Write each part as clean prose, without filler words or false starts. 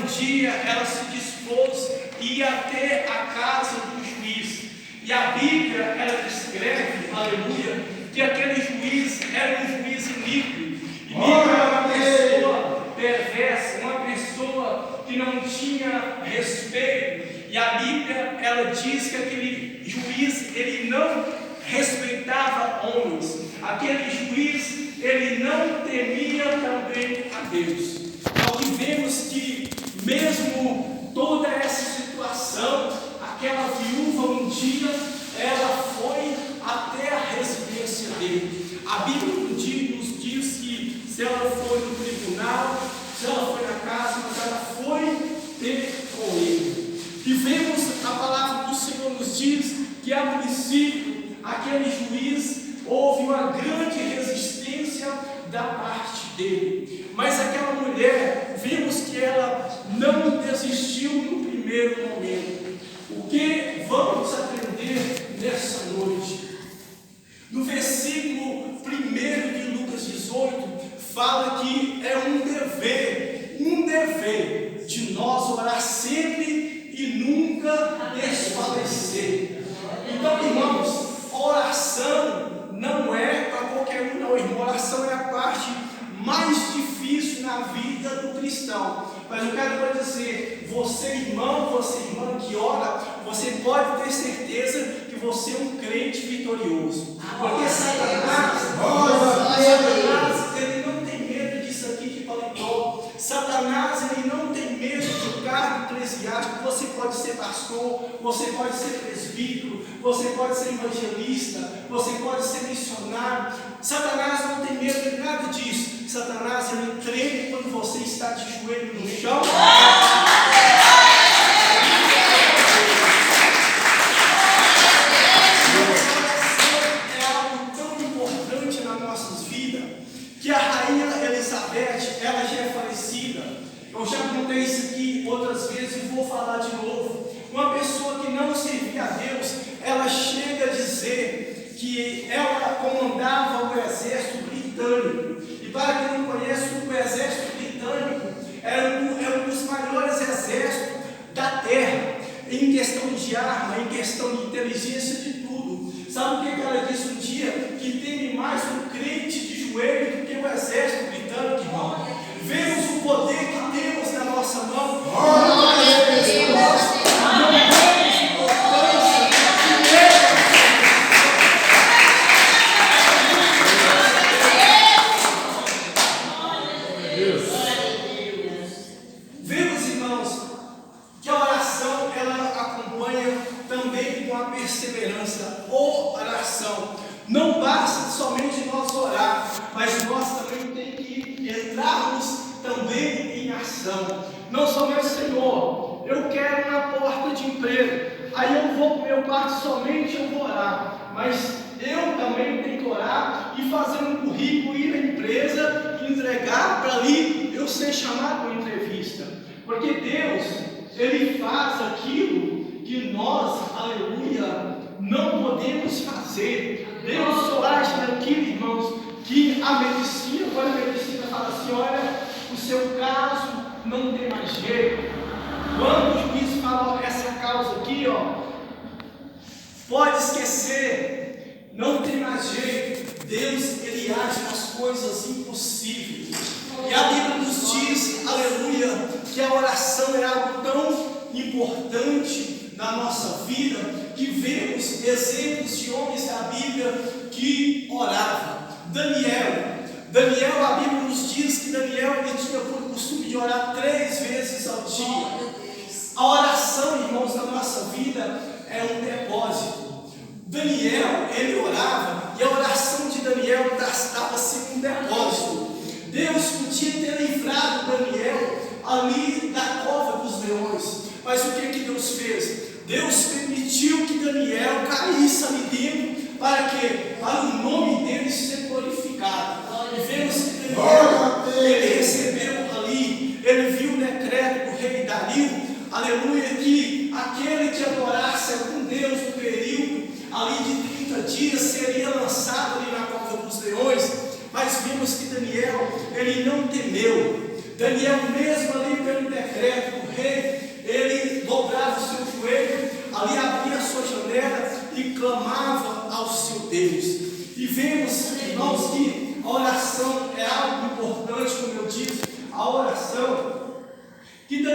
dia ela se dispôs e ia até a casa do juiz. E a Bíblia, ela descreve, aleluia, que aquele juiz era um juiz iníquo. Iníquo era uma pessoa perversa, uma pessoa que não tinha respeito. E a Bíblia, ela diz que aquele juiz, ele não respeitava homens. Aquele juiz, ele não temia também a Deus. Nós vemos que mesmo toda essa situação, aquela viúva um dia, ela foi até a residência dele. A Bíblia nos diz que se ela foi no tribunal, se ela foi na casa, mas ela foi ter com ele. E vemos a palavra do Senhor nos diz que a princípio, aquele juiz, houve uma grande resistência da parte dele. Mas aquela mulher, vimos que ela não desistiu no primeiro momento. O que vamos aprender nessa noite? No versículo 1 de Lucas 18, fala que é um dever de nós orar sempre e nunca desfalecer. Então, irmãos, oração não é para qualquer um, não, irmão. Oração é a parte mais difícil na vida do cristão. Mas eu quero dizer, você irmão, você irmã que ora, você pode ter certeza que você é um crente vitorioso. Porque Satanás, ele não tem medo disso aqui de paletó. Satanás, ele não tem medo do cargo eclesiástico. Você pode ser pastor, você pode ser presbítero, você pode ser evangelista, você pode ser missionário. Satanás não tem medo de nada disso. Satanás, ele treme quando você está de joelho no chão. É algo tão importante nas nossas vidas que a rainha Elizabeth, ela já é falecida. Eu já contei isso aqui outras vezes e vou falar de novo. Uma pessoa que não servia a Deus, ela chega a dizer que ela comandava o exército britânico. E para quem não conhece, o exército britânico era um dos maiores exércitos da terra, em questão de arma, em questão de inteligência, de tudo. Sabe o que ela disse um dia? Que teme mais um crente de joelho do que o exército britânico, irmão. Vemos o poder que temos na nossa mão. Vemos, irmãos, que a oração ela acompanha também com a perseverança. Oração não basta somente nós orar, mas nós também temos que entrarmos também em ação. Não somente, Senhor, eu quero uma porta de emprego, aí eu vou para o meu quarto, somente eu vou orar, mas eu também tenho que orar e fazer um currículo, ir na empresa, entregar para ali eu ser chamado para uma entrevista, porque Deus, Ele faz aquilo que nós, aleluia, não podemos fazer. Deus faz naquilo, irmãos, que a medicina, quando a medicina fala assim, olha, o seu caso não tem mais jeito. Quando o juiz fala essa causa aqui, pode esquecer, não tem mais jeito. Deus, Ele age nas coisas impossíveis. E a Bíblia nos diz, aleluia, que a oração é algo tão importante na nossa vida, que vemos exemplos de homens da Bíblia que oravam. Daniel, a Bíblia nos diz que Daniel, ele tinha por costume de orar 3 vezes ao dia. A oração, irmãos, na nossa vida é um depósito. Daniel, ele orava, e a oração de Daniel estava sendo um depósito. Deus podia ter livrado Daniel ali da cova dos leões, mas o que Deus fez? Deus permitiu que Daniel caísse ali dentro, para quê? Para o nome dele ser glorificado. E vemos que Daniel, ele recebeu ali, ele viu o decreto do rei Dario, aleluia, que aquele que adorasse algum Deus no período ali de 30 dias seria lançado ali na cova dos leões. Mas vimos que Daniel, ele não temeu. Daniel, mesmo ali pelo decreto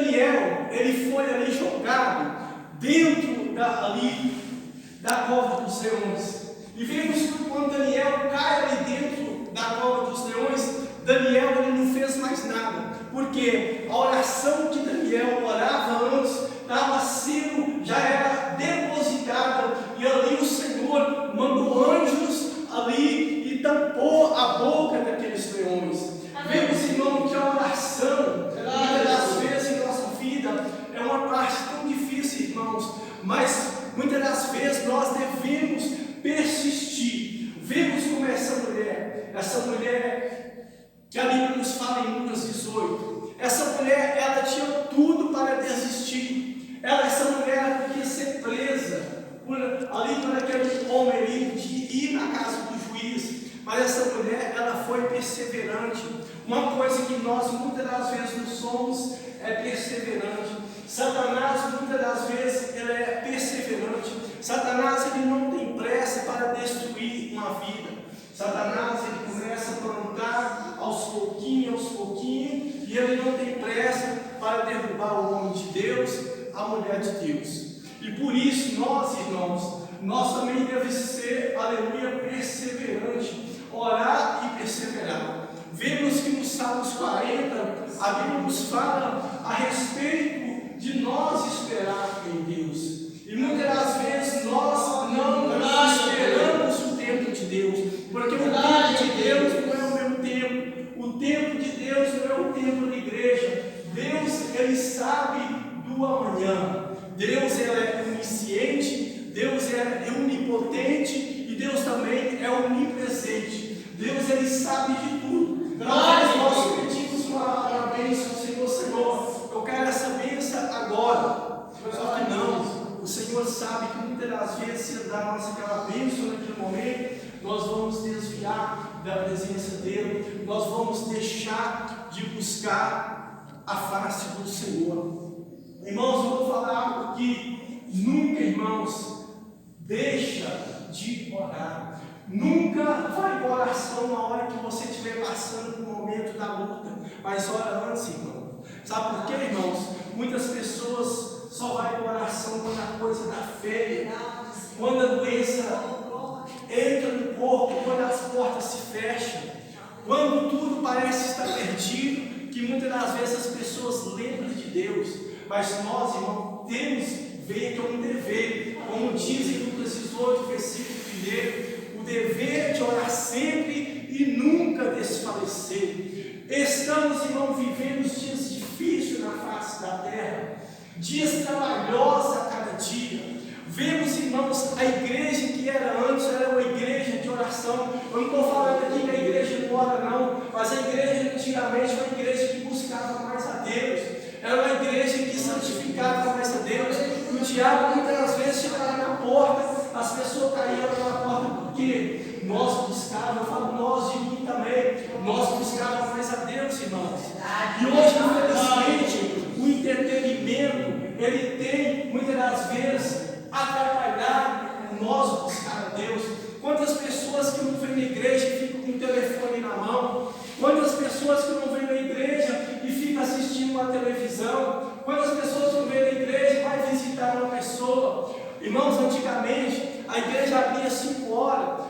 Daniel, ele foi ali jogado dentro da cova dos leões. E vemos que quando Daniel cai ali dentro da cova dos leões, Daniel ele não fez mais nada, porque a oração que Daniel orava antes já era depositada, e ali o Senhor mandou anjos ali e tampou a boca daqueles leões. Vemos, irmão, que a oração, muitas das vezes em nossa vida, é uma parte tão difícil, irmãos, mas muitas das vezes nós devemos persistir. Vemos como essa mulher que a Bíblia nos fala em Lucas 18, essa mulher, ela tinha tudo para desistir. Essa mulher podia ser presa por aquele homem ali, de ir na casa do juiz, mas essa mulher, ela foi perseverante. Uma coisa que nós muitas das vezes não somos é perseverante. Satanás muitas das vezes ele é perseverante. Satanás ele não tem pressa para destruir uma vida. Satanás ele começa a plantar aos pouquinhos, e ele não tem pressa para derrubar o homem de Deus, a mulher de Deus. E por isso nós, irmãos, nós também devemos ser, aleluia, perseverante, orar e perseverar. Vemos que no Salmos 40, a Bíblia nos fala a respeito de nós esperar em Deus. E muitas das vezes nós não esperamos o tempo de Deus, porque o tempo de Deus não é o meu tempo, o tempo de Deus não é o tempo da igreja. Deus, ele sabe do amanhã. Deus ele é onisciente, Deus é onipotente e Deus também é onipresente. Deus ele sabe de tudo. Nós pedimos uma bênção, Senhor, eu quero essa bênção agora. Só que não, o Senhor sabe que muitas das vezes, se dar aquela bênção naquele momento, nós vamos desviar da presença dele, nós vamos deixar de buscar a face do Senhor. Irmãos, eu vou falar algo que nunca, irmãos, deixa de orar. Nunca vai em oração na hora que você estiver passando por um momento da luta, mas ora antes, irmão. Sabe por quê, irmãos? Muitas pessoas só vai em oração quando a coisa está feia, quando a doença entra no corpo, quando as portas se fecham, quando tudo parece estar perdido, que muitas das vezes as pessoas lembram de Deus, mas nós, irmão, temos ver que é um dever, como diz em Lucas 18, versículo 1, o dever de orar sempre e nunca desfalecer. Estamos, irmão, vivendo dias difíceis na face da terra, dias trabalhosos a cada dia. Vemos, irmãos, a igreja que era antes, era uma igreja de oração. Eu não estou falando aqui que a igreja não ora, não, mas a igreja antigamente foi uma igreja que buscava mais a Deus, era uma igreja que santificava mais a Deus. E o diabo muitas vezes chegava na porta, as pessoas caíam na porta porque nós buscávamos, eu falo nós de mim também, nós buscávamos mais a Deus, irmãos. E hoje, infelizmente, o entretenimento, ele tem muitas das vezes atrapalhado nós buscar a Deus. Quantas pessoas que não vêm na igreja e ficam com o telefone na mão? Quantas pessoas que não vêm na igreja e ficam assistindo uma televisão? Quantas pessoas que não vêm na igreja e vai visitar uma pessoa? Irmãos, antigamente a igreja abria 5 horas,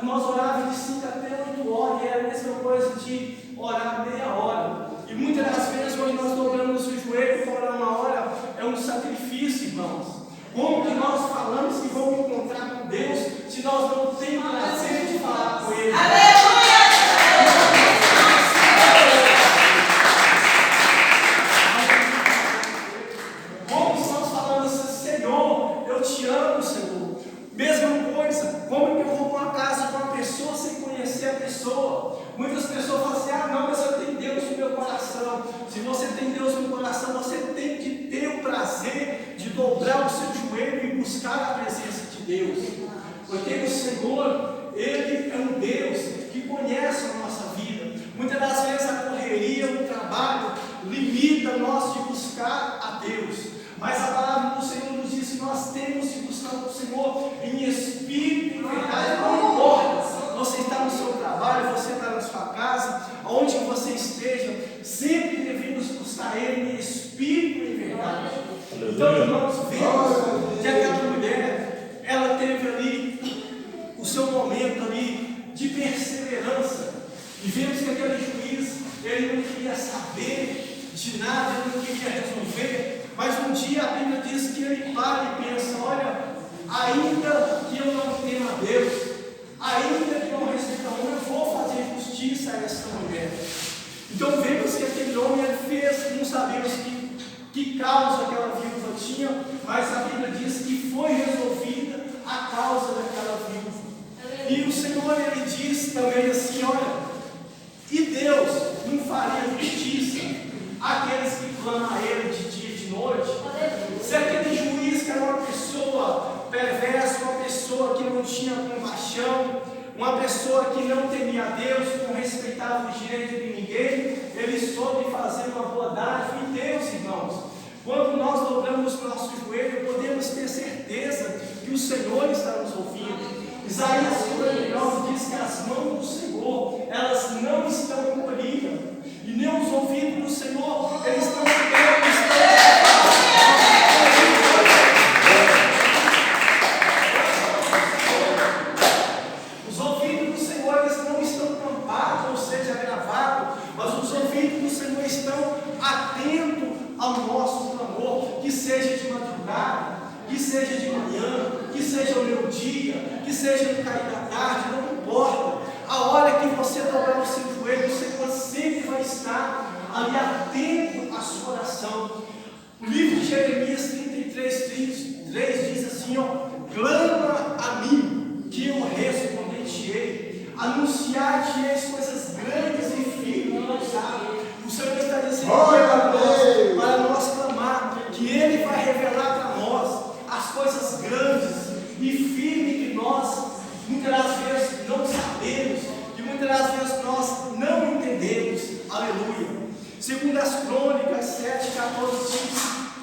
nós orávamos de 5 até 8 horas, e era a mesma coisa de orar meia hora. E muitas das vezes, quando nós dobramos o joelho para orar uma hora, é um sacrifício, irmãos. Como que nós falamos que vamos encontrar com Deus se nós não temos prazer de falar com Ele? Como estamos falando assim, Senhor, eu te amo, Senhor. Mesma coisa, como que eu vou para uma casa de uma pessoa sem conhecer a pessoa? Muitas pessoas falam assim, não, mas eu tenho Deus no meu coração. Se você tem Deus no coração, você tem que ter o prazer de dobrar o seu joelho e buscar a presença de Deus. Porque o Senhor, Ele é um Deus que conhece a nossa vida. Muitas das vezes a correria, o trabalho, limita nós de buscar a Deus. Mas a palavra do Senhor nos diz que nós temos que buscar o Senhor em espírito e verdade. Não importa, você está no seu trabalho, você está na sua casa, aonde você esteja, sempre devemos buscar a Ele em espírito e em verdade. Então, nós vemos que aquela mulher, ela teve ali o seu momento ali de perseverança. E vemos que aquele juiz, ele não queria saber de nada, ele não queria resolver. Mas um dia a Bíblia diz que ele para e pensa: olha, ainda que eu não tema a Deus, ainda que não respeite a homem, eu vou fazer justiça a essa mulher. Então vemos que aquele homem ele fez, não sabemos que causa aquela viúva tinha, mas a Bíblia diz que foi resolvida a causa daquela viúva. E o Senhor ele diz também assim: olha, e Deus não faria justiça àqueles que clamam a Ele de dia e de noite? Se aquele juiz que era uma pessoa perversa, uma pessoa que não tinha compaixão, uma pessoa que não temia a Deus, não respeitava os direitos de ninguém, ele soube fazer uma boa dádiva em Deus, irmãos. Quando nós dobramos o nosso joelho, podemos ter certeza que o Senhor está nos ouvindo. Isaías 59 diz que as mãos do Senhor, elas não estão encolhidas, e nem os ouvidos do Senhor, eles estão abertos. Os ouvidos do Senhor, eles não estão tampados, ou seja, gravados, mas os ouvidos do Senhor estão atentos ao nosso clamor, que seja de madrugada, que seja de manhã, que seja ao meio-dia, que seja no cair da tarde, não importa. A hora que você dobrar o seu joelho, o Senhor sempre vai estar ali atento à sua oração. O livro de Jeremias 33:3 diz assim: ó, clama a mim, que eu responder-te-ei, anunciar-te-eis coisas grandes e firmes no sábio. O Senhor está dizendo para nós clamar, que Ele vai revelar para nós as coisas grandes e firmes que nós muitas vezes não sabemos, que muitas vezes nós não entendemos. Aleluia. Segundo as Crônicas 7:14 diz: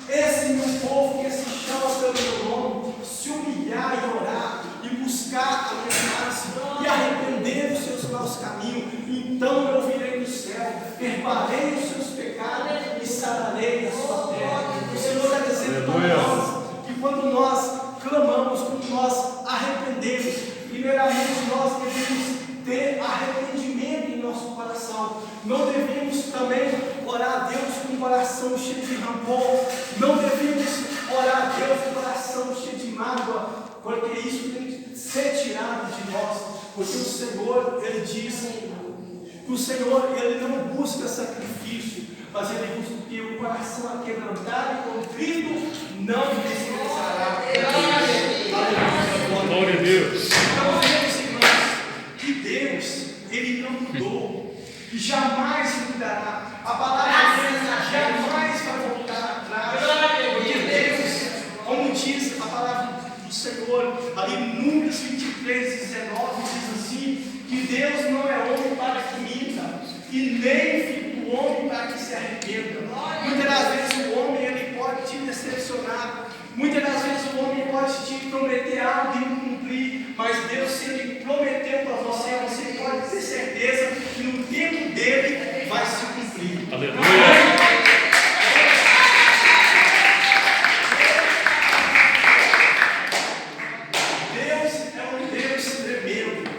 esse meu povo que se chama pelo meu nome, se humilhar e orar, e buscar a minha face, e arrepender dos seus maus caminhos, então eu virei do céu, perdoarei os seus pecados e sararei a sua terra. O Senhor está dizendo para nós que quando nós clamamos, quando nós arrependemos, primeiramente nós devemos ter arrependimento em nosso coração. Não devemos também orar a Deus com um coração cheio de rancor. Não devemos orar a Deus com um coração cheio de mágoa, porque isso tem que ser tirado de nós. Porque o Senhor, Ele diz que o Senhor, Ele não busca sacrifício, mas Ele busca que o coração aquebrantado e contrito não desprezará. Glória a Deus. Então vemos, irmãos, que Deus, Ele não mudou, e jamais mudará. A palavra dele jamais vai voltar atrás, porque Deus, como diz a palavra do Senhor, ali em Números 23:19, diz assim, que Deus não é homem para que minta, e nem filho do homem para que se arrependa. Muitas das vezes o homem ele pode te decepcionar, muitas das vezes o homem pode te prometer algo e não cumprir, mas Deus, se Ele prometeu para você, você pode ter certeza que no tempo dele vai se cumprir. Aleluia. Deus é um Deus tremendo.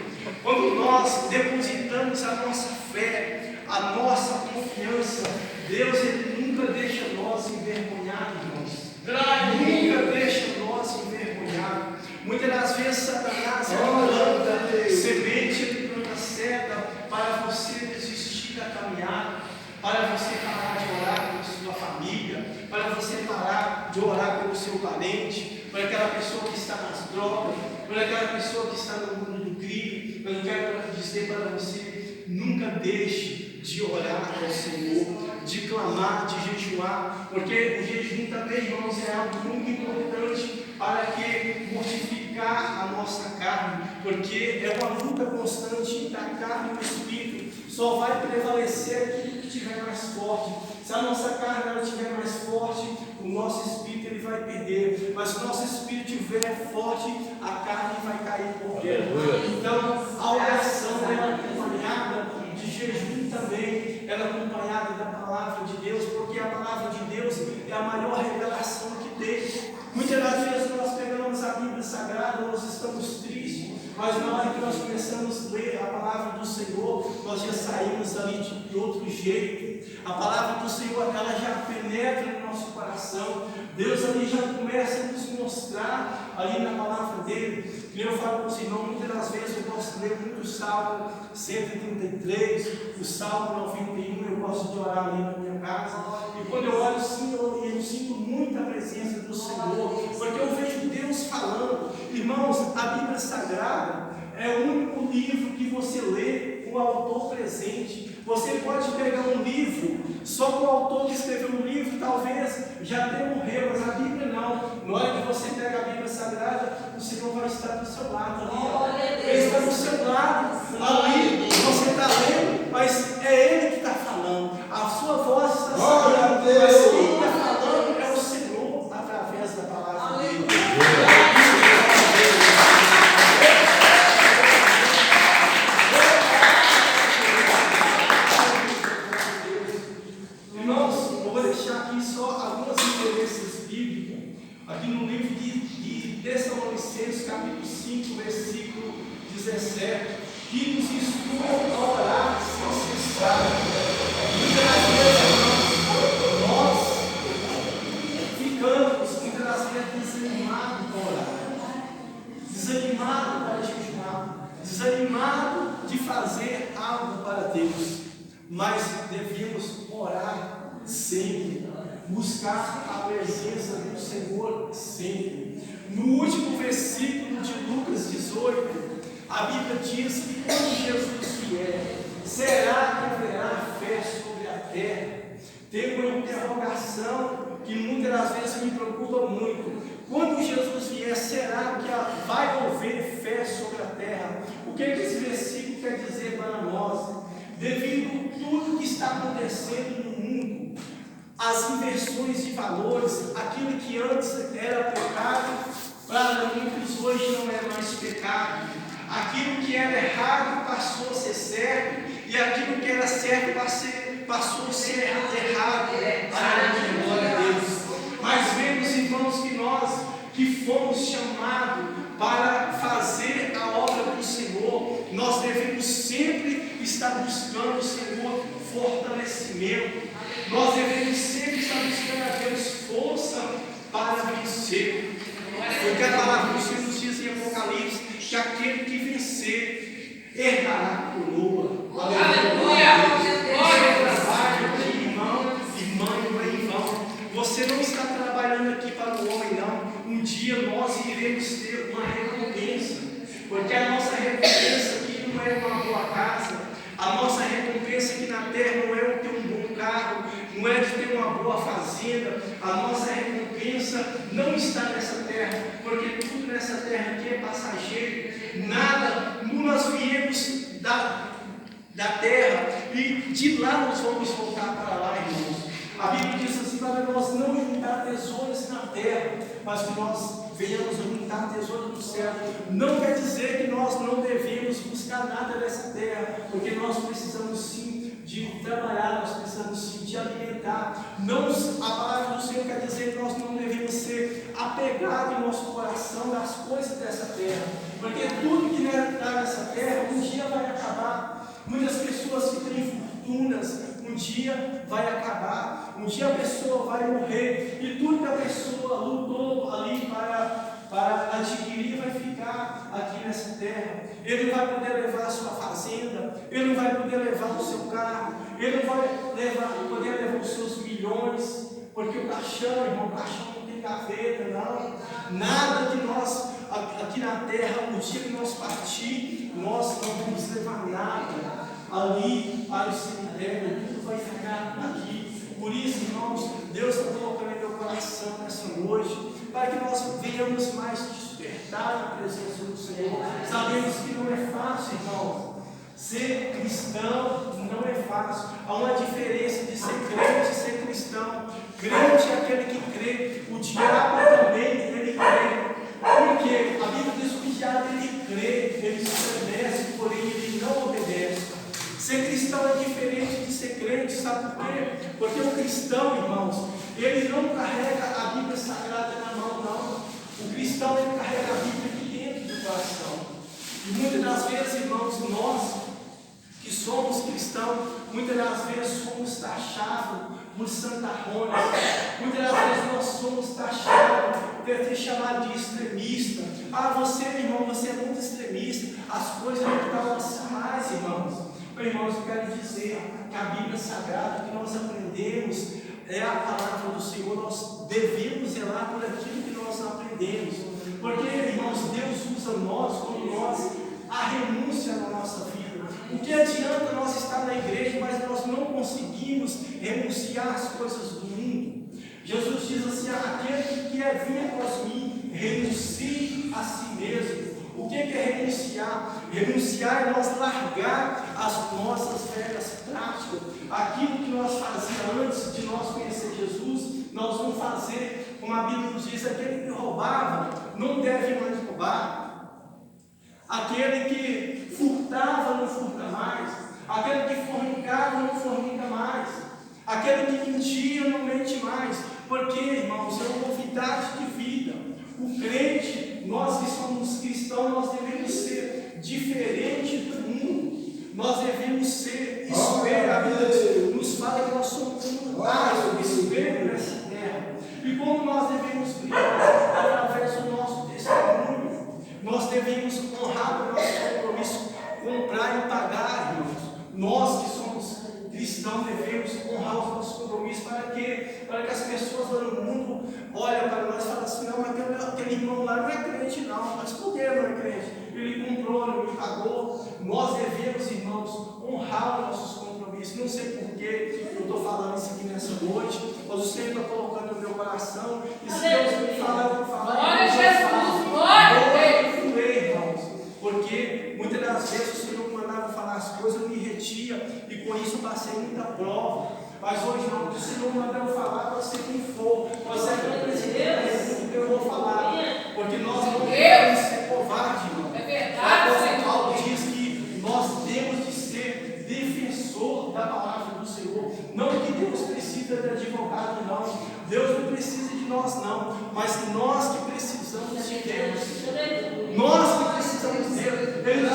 Quando nós depositamos a nossa fé, a nossa confiança, Deus ele nunca deixa nós envergonhados, irmãos. Nunca deixa nós envergonhados. Muitas das vezes Satanás planta semente, ele planta seta para você desistir da caminhada, para você parar de orar pela sua família, para você parar de orar pelo seu parente, para aquela pessoa que está nas drogas, para aquela pessoa que está no mundo do crime. Mas eu quero dizer para você: nunca deixe de orar ao Senhor, de clamar, de jejuar, porque o jejum também, irmãos, é algo muito importante para que mortificar a nossa carne, porque é uma luta constante entre a carne e o espírito. Só vai prevalecer aquilo que estiver mais forte. Se a nossa carne ela estiver mais forte, o nosso espírito ele vai perder. Mas se o nosso espírito estiver forte, a carne vai cair por terra. Então, a oração ela é acompanhada de jejum também, ela é acompanhada da palavra de Deus. porque a palavra de Deus é a maior revelação que tem. Muitas das vezes nós pegamos a Bíblia Sagrada, nós estamos tristes, mas na hora que nós começamos a ler a palavra do Senhor, nós já saímos ali de outro jeito. A palavra do Senhor, ela já penetra no nosso coração. Deus ali já começa a nos mostrar ali na palavra dele. E eu falo para os irmãos, muitas das vezes eu gosto de ler muito o Salmo 133, o Salmo 91, eu gosto de orar ali na minha casa. E quando eu olho assim, eu sinto muita presença do Senhor, porque eu vejo Deus falando. Irmãos, a Bíblia Sagrada é o único livro que você lê com o autor presente. Você pode pegar um livro, só que o autor que escreveu o livro talvez já até morreu, mas a Bíblia não. Na hora que você pega a Bíblia Sagrada, o Senhor vai estar do seu lado ali. Ele está do seu lado. Ali você está lendo, mas é Ele que está falando. A sua voz está saindo, mas quem está falando é o Senhor através da palavra dele. Aqui no livro de Tessalonicenses, capítulo 5, versículo 17, que nos instrui a orar sem cessar. Nós ficamos muitas das vezes desanimados para orar, desanimados para jejuar, desanimados de fazer algo para Deus, mas devemos orar sempre. Buscar a presença do Senhor sempre. No último versículo de Lucas 18, a Bíblia diz que quando Jesus vier, será que haverá fé sobre a terra? Tem uma interrogação que muitas das vezes me preocupa muito. Quando Jesus vier, será que vai haver fé sobre a terra? O que esse versículo quer dizer para nós? Devido a tudo que está acontecendo no mundo, as inversões de valores, aquilo que antes era pecado, para muitos hoje não é mais pecado. Aquilo que era errado passou a ser certo, e aquilo que era certo passou a ser errado. Glória a Deus. Mas vemos, irmãos, que nós que fomos chamados para fazer a obra do Senhor, nós devemos sempre estar buscando, Senhor, fortalecimento. Nós devemos sempre estar buscando a Deus força para vencer. Porque a palavra do Senhor nos diz em Apocalipse que aquele que vencer herdará a coroa. Aleluia! Seu trabalho é em vão e mãe é em vão. Você não está trabalhando aqui para o homem, não. Um dia nós iremos ter uma recompensa. Porque a nossa recompensa aqui não é uma boa casa. A nossa recompensa aqui na terra não é ter um bom carro, não é de ter uma boa fazenda. A nossa recompensa não está nessa terra, porque tudo nessa terra aqui é passageiro. Nada, nós viemos da terra e de lá nós vamos voltar para lá, irmãos. A Bíblia diz assim, para nós não juntar tesouros na terra, mas que nós venhamos juntar tesouros no céu. Não quer dizer que nós não devemos buscar nada dessa terra, porque nós precisamos sim de trabalhar, nós precisamos sim de alimentar. Não, a palavra do Senhor quer dizer que nós não devemos ser apegados em nosso coração das coisas dessa terra, porque tudo que está nessa terra um dia vai acabar. Muitas pessoas que têm fortunas, um dia vai acabar, um dia a pessoa vai morrer, e tudo que a pessoa lutou ali para adquirir vai ficar aqui nessa terra. Ele não vai poder levar a sua fazenda, ele não vai poder levar o seu carro, ele não vai poder levar os seus milhões, porque o caixão, irmão, o caixão não tem gaveta, não. Nada que nós, aqui na terra, o dia que nós partir, nós não vamos levar nada ali para o cemitério, tudo vai ficar aqui. Por isso, irmãos, Deus está colocando em meu coração nessa noite, para que nós venhamos mais despertar na presença do Senhor. Sabemos que não é fácil, irmãos. Ser cristão não é fácil. Há uma diferença de ser crente e ser cristão. Crente é aquele que crê. O diabo também, ele crê. Porque a Bíblia diz que o diabo ele crê, ele se obedece, porém ele não obedece. Ser cristão é diferente de ser crente, sabe por quê? Porque o cristão, irmãos, ele não carrega a Bíblia Sagrada na mão, não. O cristão, ele carrega a Bíblia aqui dentro do coração. E muitas das vezes, irmãos, nós que somos cristãos, muitas das vezes somos taxados por santarrones, muitas das vezes nós somos taxados por ser chamado de extremista. Ah, você, irmão, você é muito extremista, as coisas não estão assim mais, irmãos. Irmãos, eu quero dizer que a Bíblia Sagrada que nós aprendemos é a palavra do Senhor. Nós devemos zelar por aquilo que nós aprendemos, porque, irmãos, Deus usa nós como nós a renúncia na nossa vida. O que adianta nós estar na igreja, mas nós não conseguimos renunciar às coisas do mundo? Jesus diz assim: aquele que quer vir após mim, renuncie a si mesmo. O que é renunciar? Renunciar é nós largar as nossas velhas práticas. Aquilo que nós fazíamos antes de nós conhecer Jesus, nós vamos fazer, como a Bíblia nos diz: aquele que roubava não deve mais roubar. Aquele que furtava não furta mais. Aquele que fornicava não fornica mais. Aquele que mentia não mente mais. Porque, irmãos, é uma novidade de vida. O crente, nós que somos cristãos, nós devemos ser diferentes do mundo. Nós devemos ser espelho. A Bíblia nos fala que nós somos um vaso, espelho nessa terra. E como nós devemos brilhar? Através do nosso testemunho. Nós devemos honrar o nosso compromisso, comprar e pagar, irmãos. Nós que somos cristãos devemos honrar os nossos compromissos. Para quê? Para que as pessoas lá no mundo olhem para nós e falem assim: não, mas aquele irmão lá não é crente, não. Mas por que não é crente? Ele comprou, ele pagou. Nós devemos, irmãos, honrar os nossos compromissos. Não sei por que eu estou falando isso aqui nessa noite, mas o Senhor está colocando no meu coração. E se Deus me falar, eu vou falar. Glória a Jesus, glória a Deus. Porque muitas das vezes o Senhor mandava falar as coisas, eu me retia, e com isso eu passei muita prova. Mas hoje não, o Senhor mandou falar, pode ser quem for, pode ser quem presidente, eu vou falar, porque nós não podemos ser covardes, irmão. É verdade. O apóstolo Paulo diz que nós temos de ser defensor da palavra do Senhor. Não que Deus precisa de advogado, não. Deus não precisa de nós, não. Mas nós que precisamos de Deus. Nós que precisamos dele. Ele diz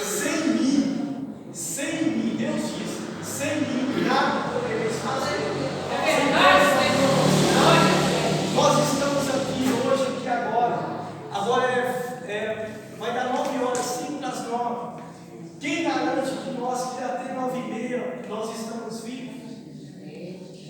assim: sem mim, Deus diz, sem mim nada podereis fazer. É verdade, Senhor. Nós estamos aqui hoje, aqui agora. Agora vai dar 9 horas, 5 das 9. Quem garante que nós, que até 9h30, nós estamos vivos?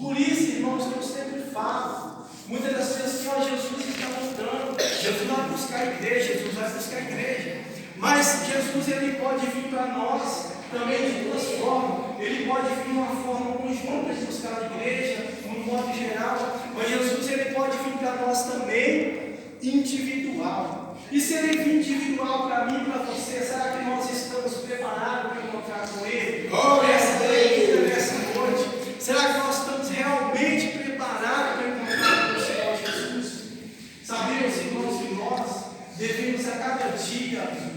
Por isso, irmãos, que eu sempre falo, muitas das vezes, Senhor, Jesus está voltando, Jesus vai buscar a igreja, Jesus vai buscar a igreja. Mas Jesus, ele pode vir para nós também de duas formas. Ele pode vir de uma forma conjunta de buscar a igreja, no modo geral, mas Jesus, ele pode vir para nós também individual. E se ele vir individual para mim e para você, será que nós estamos preparados para encontrar com ele? Nessa noite? Será que nós estamos realmente preparados para encontrar com o Senhor Jesus? Sabemos, irmãos, que nós devemos a cada dia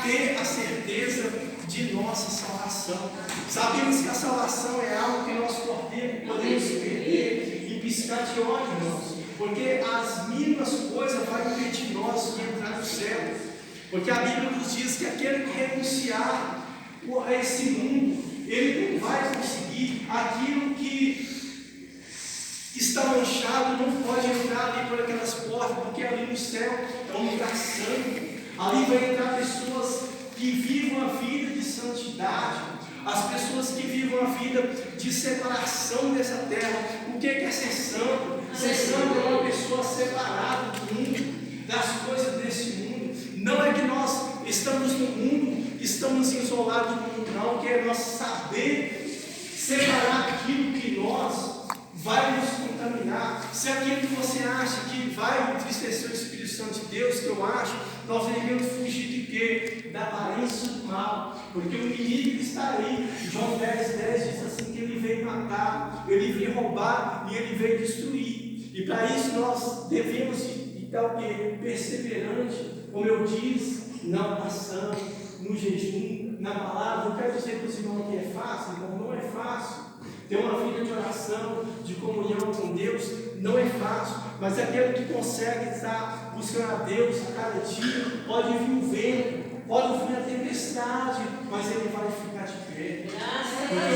ter a certeza de nossa salvação. Sabemos que a salvação é algo que nós podemos perder em piscar de olhos, irmãos, porque as mínimas coisas vão impedir nós de entrar no céu. Porque a Bíblia nos diz que aquele que renunciar a esse mundo, ele não vai conseguir. Aquilo que está manchado não pode entrar ali por aquelas portas, porque ali no céu é um lugar santo. Ali vai entrar pessoas que vivam a vida de santidade, as pessoas que vivam a vida de separação dessa terra. O que é ser santo? Ser santo é uma pessoa separada do mundo, das coisas desse mundo. Não é que nós estamos no mundo, estamos isolados do mundo, não, que é nós saber separar aquilo que nós vai nos contaminar. Se aquilo que você acha que vai entristecer o Espírito Santo de Deus, que eu acho, nós devemos fugir de quê? Da aparência do mal, porque o inimigo está aí. João 10:10 diz assim, que ele veio matar, ele veio roubar e ele veio destruir. E para isso nós devemos estar o quê? Perseverante, como eu disse, na oração, no jejum, na palavra, eu quero dizer para os irmãos que é fácil, então não é fácil. Ter uma vida de oração, de comunhão com Deus, não é fácil, mas aquele que consegue estar buscando a Deus a cada dia, pode vir o vento, pode vir a tempestade, mas ele vai ficar de pé. Porque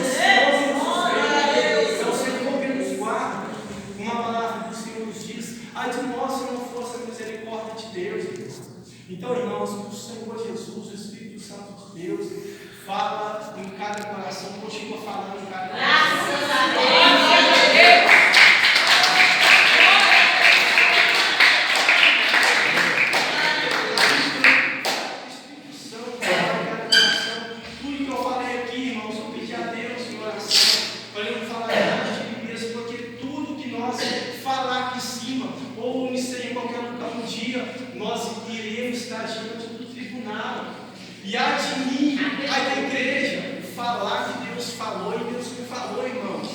o Senhor nos guarda. Uma palavra do Senhor nos diz: ai de nós se não fosse a misericórdia de Deus. Então, irmãos, que o Senhor Jesus, o Espírito Santo de Deus, fala em cada coração, continua falando em cada coração. Graças a Deus. Tudo que eu falei aqui, irmãos, eu pedi a Deus em oração, para ele não falar nada de mim mesmo, porque tudo que nós falar aqui em cima, ou em qualquer lugar um dia, nós iremos estar diante do tribunal. E há de mim, há da igreja, falar que Deus falou e Deus não falou, irmãos.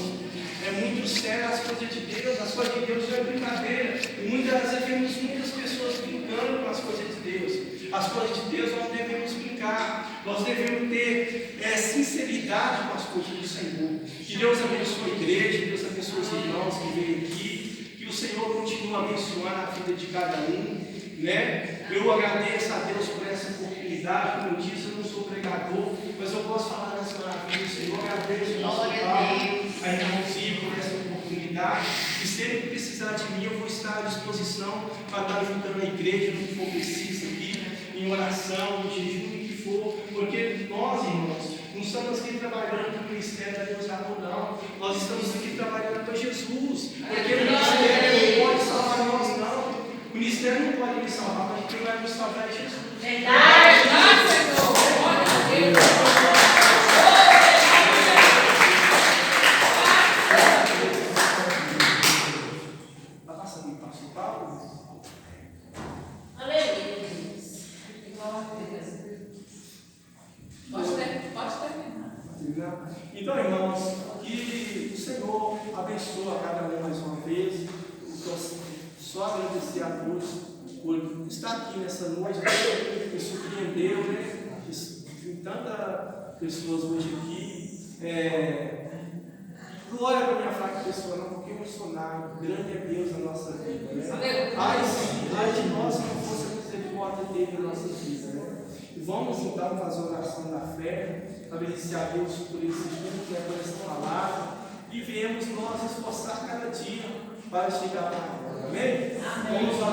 É muito sério as coisas de Deus, as coisas de Deus não é brincadeira. E muitas vezes vemos muitas pessoas brincando com as coisas de Deus. As coisas de Deus nós não devemos brincar, nós devemos ter sinceridade com as coisas do Senhor. Que Deus abençoe a igreja, Deus abençoe os irmãos que vêm aqui, que o Senhor continue abençoando a vida de cada um, né? Eu agradeço a Deus por essa oportunidade. Como eu disse, eu não sou pregador, mas eu posso falar das maravilhas do Senhor. Eu agradeço ao nosso Pai, a irmãozinha por essa oportunidade. E sempre que precisar de mim, eu vou estar à disposição para estar ajudando a igreja no que for preciso aqui, em oração, em jejum, o que for, porque nós, irmãos, não estamos aqui trabalhando para o ministério da Deus Amor, não. Nós estamos aqui trabalhando para Jesus, porque o ministério não pode salvar nós, não. O ministério não pode me salvar, mas quem vai nos salvar é Jesus. Verdade, Senhor. Glória a Deus. Está passando o pastor Paulo? Aleluia. Pode terminar. Então, irmãos, que o Senhor abençoe a cada um mais uma vez. Só agradecer a Deus por estar aqui nessa noite, me surpreendeu, né? Tem tantas pessoas hoje aqui. Glória para minha fraca pessoa, não, porque emocionado. Grande é Deus na nossa vida, né? Ai de nós se não fosse a misericórdia dele na nossa vida, né? E vamos então fazer a oração da fé, agradecer a Deus por esse estudo, que é por essa palavra, e viemos nós esforçar cada dia para chegar lá. Amém? Amém. Vamos orar.